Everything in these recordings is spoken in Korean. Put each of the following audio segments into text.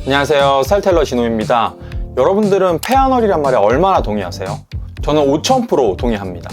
안녕하세요, 스타일텔러 진호입니다. 여러분들은 페아널이란 말에 얼마나 동의하세요? 저는 5000% 동의합니다.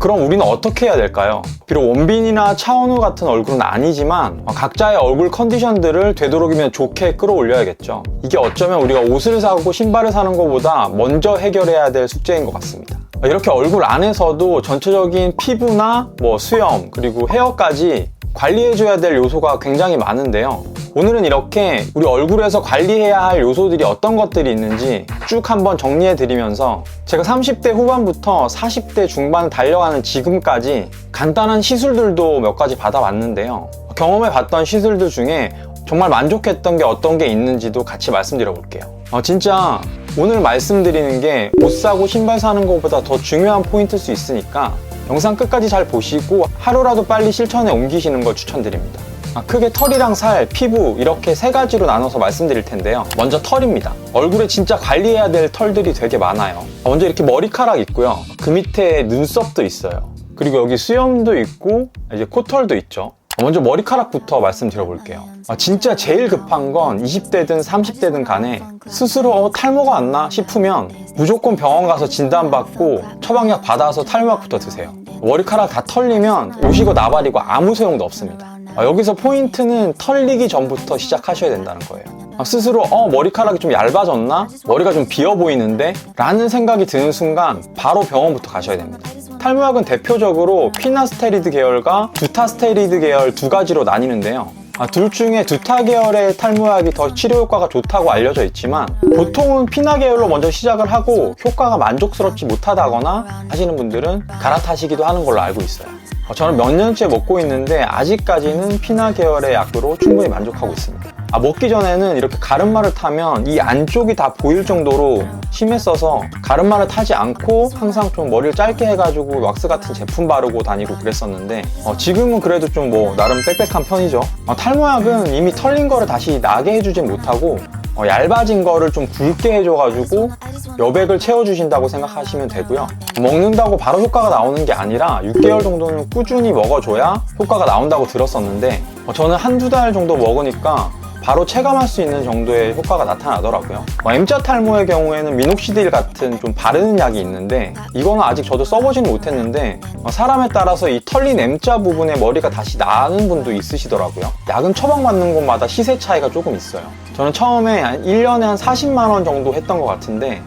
그럼 우리는 어떻게 해야 될까요? 비록 원빈이나 차은우 같은 얼굴은 아니지만 각자의 얼굴 컨디션들을 되도록이면 좋게 끌어올려야겠죠. 이게 어쩌면 우리가 옷을 사고 신발을 사는 것보다 먼저 해결해야 될 숙제인 것 같습니다. 이렇게 얼굴 안에서도 전체적인 피부나 수염 그리고 헤어까지 관리해줘야 될 요소가 굉장히 많은데요. 오늘은 이렇게 우리 얼굴에서 관리해야 할 요소들이 어떤 것들이 있는지 쭉 한번 정리해드리면서 제가 30대 후반부터 40대 중반 달려가는 지금까지 간단한 시술들도 몇 가지 받아봤는데요. 경험해봤던 시술들 중에 정말 만족했던 게 어떤 게 있는지도 같이 말씀드려볼게요. 진짜 오늘 말씀드리는 게 옷 사고 신발 사는 것보다 더 중요한 포인트일 수 있으니까 영상 끝까지 잘 보시고 하루라도 빨리 실천에 옮기시는 걸 추천드립니다. 크게 털이랑 살, 피부 이렇게 세 가지로 나눠서 말씀드릴 텐데요. 먼저 털입니다. 얼굴에 진짜 관리해야 될 털들이 되게 많아요. 먼저 이렇게 머리카락 있고요. 그 밑에 눈썹도 있어요. 그리고 여기 수염도 있고 이제 코털도 있죠. 먼저 머리카락부터 말씀드려볼게요. 진짜 제일 급한 건 20대든 30대든 간에 스스로 탈모가 안 나 싶으면 무조건 병원 가서 진단받고 처방약 받아서 탈모약부터 드세요. 머리카락 다 털리면 오시고 나발이고 아무 소용도 없습니다. 여기서 포인트는 털리기 전부터 시작하셔야 된다는 거예요. 스스로 머리카락이 좀 얇아졌나? 머리가 좀 비어 보이는데? 라는 생각이 드는 순간 바로 병원부터 가셔야 됩니다. 탈모약은 대표적으로 피나스테리드 계열과 두타스테리드 계열 두 가지로 나뉘는데요. 둘 중에 두타 계열의 탈모약이 더 치료 효과가 좋다고 알려져 있지만 보통은 피나 계열로 먼저 시작을 하고 효과가 만족스럽지 못하다거나 하시는 분들은 갈아타시기도 하는 걸로 알고 있어요. 저는 몇 년째 먹고 있는데 아직까지는 피나 계열의 약으로 충분히 만족하고 있습니다. 먹기 전에는 이렇게 가르마를 타면 이 안쪽이 다 보일 정도로 심했어서 가르마를 타지 않고 항상 좀 머리를 짧게 해가지고 왁스 같은 제품 바르고 다니고 그랬었는데 지금은 그래도 좀 나름 빽빽한 편이죠. 탈모약은 이미 털린 거를 다시 나게 해주진 못하고 얇아진 거를 좀 굵게 해줘가지고 여백을 채워주신다고 생각하시면 되고요. 먹는다고 바로 효과가 나오는 게 아니라 6개월 정도는 꾸준히 먹어줘야 효과가 나온다고 들었었는데 저는 한두 달 정도 먹으니까 바로 체감할 수 있는 정도의 효과가 나타나더라고요. M자 탈모의 경우에는 미녹시딜 같은 좀 바르는 약이 있는데 이거는 아직 저도 써보지는 못했는데 사람에 따라서 이 털린 M자 부분에 머리가 다시 나는 분도 있으시더라고요. 약은 처방받는 곳마다 시세 차이가 조금 있어요. 저는 처음에 1년에 한 40만 원 정도 했던 것 같은데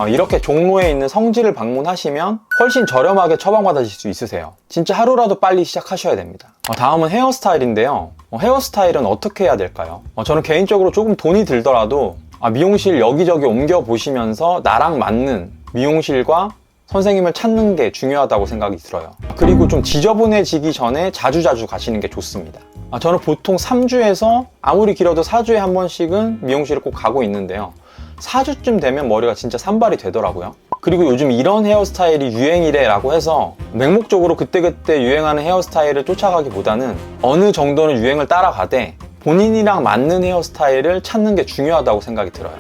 이렇게 종로에 있는 성지를 방문하시면 훨씬 저렴하게 처방받으실 수 있으세요. 진짜 하루라도 빨리 시작하셔야 됩니다. 다음은 헤어스타일인데요. 헤어스타일은 어떻게 해야 될까요? 저는 개인적으로 조금 돈이 들더라도 미용실 여기저기 옮겨보시면서 나랑 맞는 미용실과 선생님을 찾는 게 중요하다고 생각이 들어요. 그리고 좀 지저분해지기 전에 자주자주 가시는 게 좋습니다. 저는 보통 3주에서 아무리 길어도 4주에 한 번씩은 미용실을 꼭 가고 있는데요. 4주쯤 되면 머리가 진짜 산발이 되더라고요. 그리고 요즘 이런 헤어스타일이 유행이래 라고 해서 맹목적으로 그때그때 유행하는 헤어스타일을 쫓아가기보다는 어느 정도는 유행을 따라가되 본인이랑 맞는 헤어스타일을 찾는 게 중요하다고 생각이 들어요.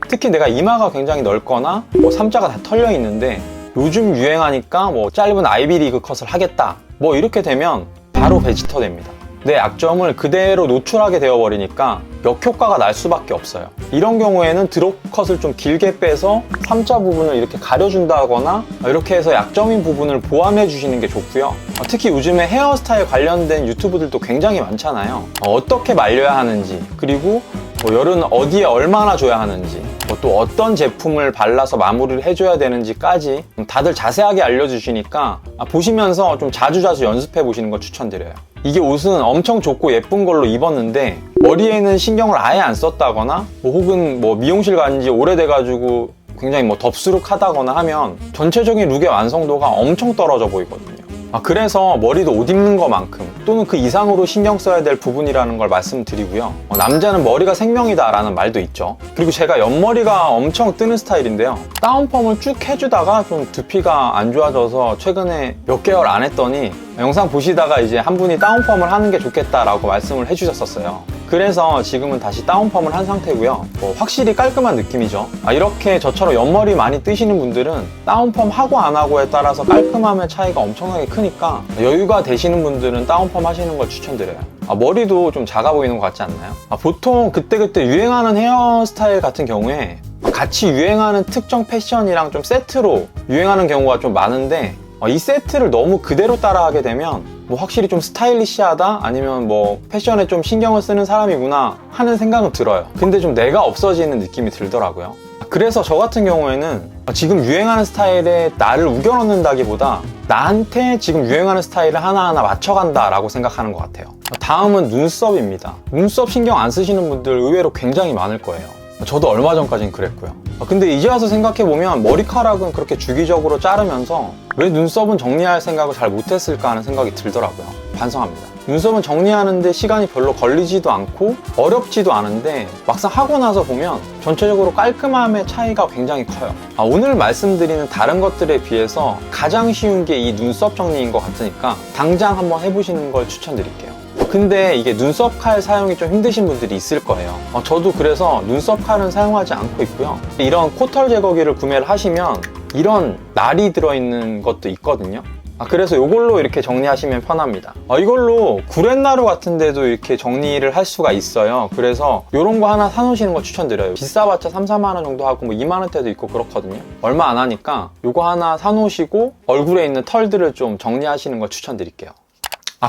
특히 내가 이마가 굉장히 넓거나 삼자가 다 털려 있는데 요즘 유행하니까 짧은 아이비리그 컷을 하겠다 이렇게 되면 바로 베지터 됩니다. 내 약점을 그대로 노출하게 되어버리니까 역효과가 날 수밖에 없어요. 이런 경우에는 드롭컷을 좀 길게 빼서 삼자 부분을 이렇게 가려준다거나 이렇게 해서 약점인 부분을 보완해 주시는 게 좋고요. 특히 요즘에 헤어스타일 관련된 유튜브들도 굉장히 많잖아요. 어떻게 말려야 하는지, 그리고 열은 어디에 얼마나 줘야 하는지, 또 어떤 제품을 발라서 마무리를 해줘야 되는지까지 다들 자세하게 알려주시니까 보시면서 좀 자주자주 연습해 보시는 걸 추천드려요. 이게 옷은 엄청 좋고 예쁜 걸로 입었는데 머리에는 신경을 아예 안 썼다거나 혹은 미용실 간 지 오래돼가지고 굉장히 덥수룩하다거나 하면 전체적인 룩의 완성도가 엄청 떨어져 보이거든요. 그래서 머리도 옷 입는 것만큼 또는 그 이상으로 신경 써야 될 부분이라는 걸 말씀드리고요. 남자는 머리가 생명이다 라는 말도 있죠. 그리고 제가 옆머리가 엄청 뜨는 스타일인데요. 다운펌을 쭉 해주다가 좀 두피가 안 좋아져서 최근에 몇 개월 안 했더니 영상 보시다가 이제 한 분이 다운펌을 하는 게 좋겠다라고 말씀을 해주셨었어요. 그래서 지금은 다시 다운펌을 한 상태고요. 확실히 깔끔한 느낌이죠. 이렇게 저처럼 옆머리 많이 뜨시는 분들은 다운펌 하고 안 하고에 따라서 깔끔함의 차이가 엄청나게 크니까 여유가 되시는 분들은 다운펌 하시는 걸 추천드려요. 머리도 좀 작아 보이는 것 같지 않나요? 보통 그때그때 유행하는 헤어스타일 같은 경우에 같이 유행하는 특정 패션이랑 좀 세트로 유행하는 경우가 좀 많은데, 이 세트를 너무 그대로 따라하게 되면 뭐 확실히 좀 스타일리시하다, 아니면 뭐 패션에 좀 신경을 쓰는 사람이구나 하는 생각은 들어요. 근데 좀 내가 없어지는 느낌이 들더라고요. 그래서 저 같은 경우에는 지금 유행하는 스타일에 나를 우겨넣는다기보다 나한테 지금 유행하는 스타일을 하나하나 맞춰간다 라고 생각하는 것 같아요. 다음은 눈썹입니다. 눈썹 신경 안 쓰시는 분들 의외로 굉장히 많을 거예요. 저도 얼마 전까지는 그랬고요. 근데 이제 와서 생각해보면 머리카락은 그렇게 주기적으로 자르면서 왜 눈썹은 정리할 생각을 잘 못했을까 하는 생각이 들더라고요. 반성합니다. 눈썹은 정리하는데 시간이 별로 걸리지도 않고 어렵지도 않은데 막상 하고 나서 보면 전체적으로 깔끔함의 차이가 굉장히 커요. 오늘 말씀드리는 다른 것들에 비해서 가장 쉬운 게 이 눈썹 정리인 것 같으니까 당장 한번 해보시는 걸 추천드릴게요. 근데 이게 눈썹 칼 사용이 좀 힘드신 분들이 있을 거예요. 저도 그래서 눈썹 칼은 사용하지 않고 있고요. 이런 코털 제거기를 구매를 하시면 이런 날이 들어있는 것도 있거든요. 그래서 이걸로 이렇게 정리하시면 편합니다. 이걸로 구렛나루 같은 데도 이렇게 정리를 할 수가 있어요. 그래서 이런 거 하나 사놓으시는 거 추천드려요. 비싸봤자 3, 4만 원 정도 하고 뭐 2만 원대도 있고 그렇거든요. 얼마 안 하니까 이거 하나 사놓으시고 얼굴에 있는 털들을 좀 정리하시는 걸 추천드릴게요.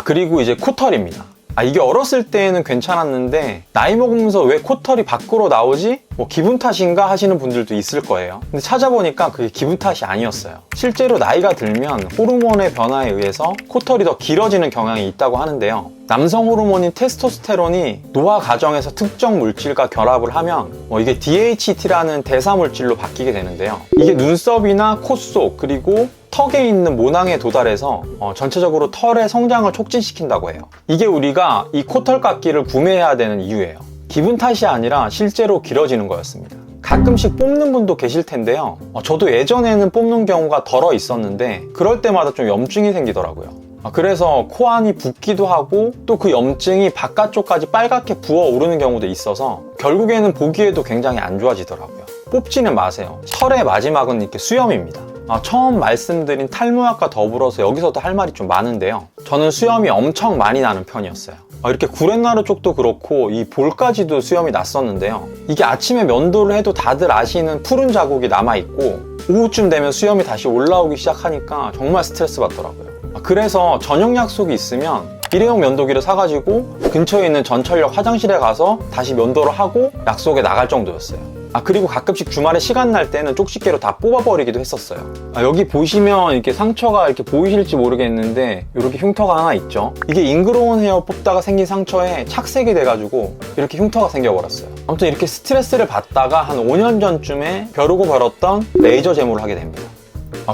그리고 이제 코털입니다. 이게 어렸을 때는 괜찮았는데 나이 먹으면서 왜 코털이 밖으로 나오지? 뭐 기분 탓인가 하시는 분들도 있을 거예요. 근데 찾아보니까 그게 기분 탓이 아니었어요. 실제로 나이가 들면 호르몬의 변화에 의해서 코털이 더 길어지는 경향이 있다고 하는데요. 남성 호르몬인 테스토스테론이 노화 과정에서 특정 물질과 결합을 하면 이게 DHT라는 대사 물질로 바뀌게 되는데요. 이게 눈썹이나 코 속 그리고 턱에 있는 모낭에 도달해서 전체적으로 털의 성장을 촉진시킨다고 해요. 이게 우리가 이 코털깎이를 구매해야 되는 이유예요. 기분 탓이 아니라 실제로 길어지는 거였습니다. 가끔씩 뽑는 분도 계실 텐데요. 저도 예전에는 뽑는 경우가 덜어 있었는데 그럴 때마다 좀 염증이 생기더라고요. 그래서 코 안이 붓기도 하고 또 그 염증이 바깥쪽까지 빨갛게 부어오르는 경우도 있어서 결국에는 보기에도 굉장히 안 좋아지더라고요. 뽑지는 마세요. 털의 마지막은 이렇게 수염입니다. 처음 말씀드린 탈모약과 더불어서 여기서도 할 말이 좀 많은데요. 저는 수염이 엄청 많이 나는 편이었어요. 이렇게 구렛나루 쪽도 그렇고 이 볼까지도 수염이 났었는데요. 이게 아침에 면도를 해도 다들 아시는 푸른 자국이 남아있고 오후쯤 되면 수염이 다시 올라오기 시작하니까 정말 스트레스 받더라고요. 그래서 저녁 약속이 있으면 일회용 면도기를 사가지고 근처에 있는 전철역 화장실에 가서 다시 면도를 하고 약속에 나갈 정도였어요. 그리고 가끔씩 주말에 시간 날 때는 쪽집게로 다 뽑아버리기도 했었어요. 여기 보시면 이렇게 상처가 이렇게 보이실지 모르겠는데 이렇게 흉터가 하나 있죠. 이게 잉그로운 헤어 뽑다가 생긴 상처에 착색이 돼가지고 이렇게 흉터가 생겨버렸어요. 아무튼 이렇게 스트레스를 받다가 한 5년 전쯤에 벼르고 벌었던 레이저 제모를 하게 됩니다.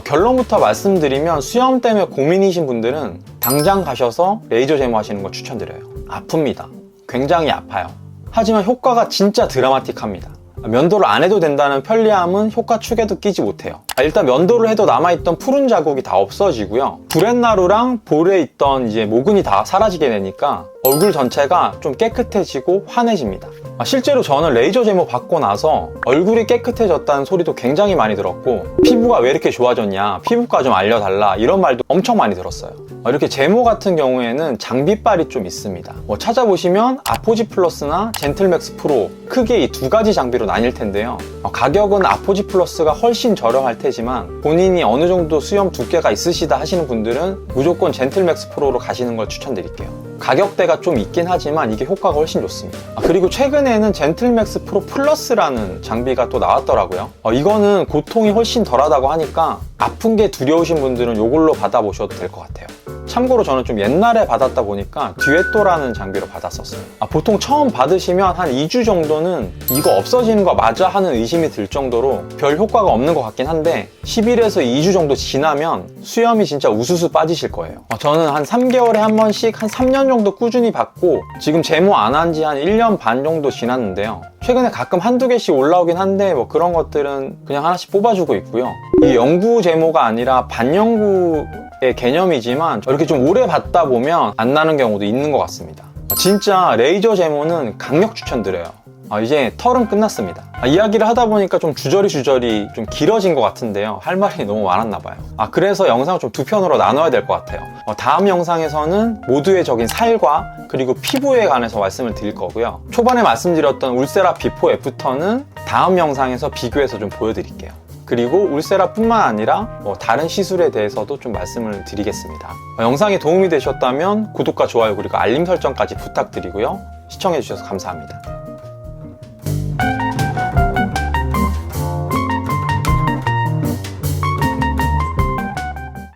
결론부터 말씀드리면 수염 때문에 고민이신 분들은 당장 가셔서 레이저 제모 하시는 걸 추천드려요. 아픕니다. 굉장히 아파요. 하지만 효과가 진짜 드라마틱합니다. 면도를 안 해도 된다는 편리함은 효과 축에도 끼지 못해요. 일단 면도를 해도 남아있던 푸른 자국이 다 없어지고요. 구렛나루랑 볼에 있던 이제 모근이 다 사라지게 되니까 얼굴 전체가 좀 깨끗해지고 환해집니다. 실제로 저는 레이저 제모 받고 나서 얼굴이 깨끗해졌다는 소리도 굉장히 많이 들었고 피부가 왜 이렇게 좋아졌냐, 피부과 좀 알려달라 이런 말도 엄청 많이 들었어요. 이렇게 제모 같은 경우에는 장비빨이 좀 있습니다. 찾아보시면 아포지 플러스나 젠틀맥스 프로 크게 이 두 가지 장비로 나뉠 텐데요. 가격은 아포지 플러스가 훨씬 저렴할 테지만 본인이 어느 정도 수염 두께가 있으시다 하시는 분들은 무조건 젠틀맥스 프로로 가시는 걸 추천드릴게요. 가격대가 좀 있긴 하지만 이게 효과가 훨씬 좋습니다. 그리고 최근에는 젠틀맥스 프로 플러스라는 장비가 또 나왔더라고요. 이거는 고통이 훨씬 덜하다고 하니까 아픈 게 두려우신 분들은 이걸로 받아보셔도 될 것 같아요. 참고로 저는 좀 옛날에 받았다 보니까 듀에토라는 장비로 받았었어요. 보통 처음 받으시면 한 2주 정도는 이거 없어지는 거 맞아 하는 의심이 들 정도로 별 효과가 없는 것 같긴 한데 10일에서 2주 정도 지나면 수염이 진짜 우수수 빠지실 거예요. 저는 한 3개월에 한 번씩 한 3년 정도 꾸준히 받고 지금 제모 안 한 지 한 1년 반 정도 지났는데요. 최근에 가끔 한두 개씩 올라오긴 한데 뭐 그런 것들은 그냥 하나씩 뽑아주고 있고요. 이게 영구 제모가 아니라 반영구의 개념이지만 이렇게 좀 오래 받다 보면 안 나는 경우도 있는 것 같습니다. 진짜 레이저 제모는 강력 추천드려요. 이제 털은 끝났습니다. 이야기를 하다 보니까 좀 주저리 좀 길어진 것 같은데요. 할 말이 너무 많았나 봐요. 그래서 영상을 좀 두 편으로 나눠야 될 것 같아요. 다음 영상에서는 모두의 적인 살과 그리고 피부에 관해서 말씀을 드릴 거고요. 초반에 말씀드렸던 울세라 비포 애프터는 다음 영상에서 비교해서 좀 보여드릴게요. 그리고 울세라 뿐만 아니라 다른 시술에 대해서도 좀 말씀을 드리겠습니다. 영상이 도움이 되셨다면 구독과 좋아요 그리고 알림 설정까지 부탁드리고요. 시청해주셔서 감사합니다.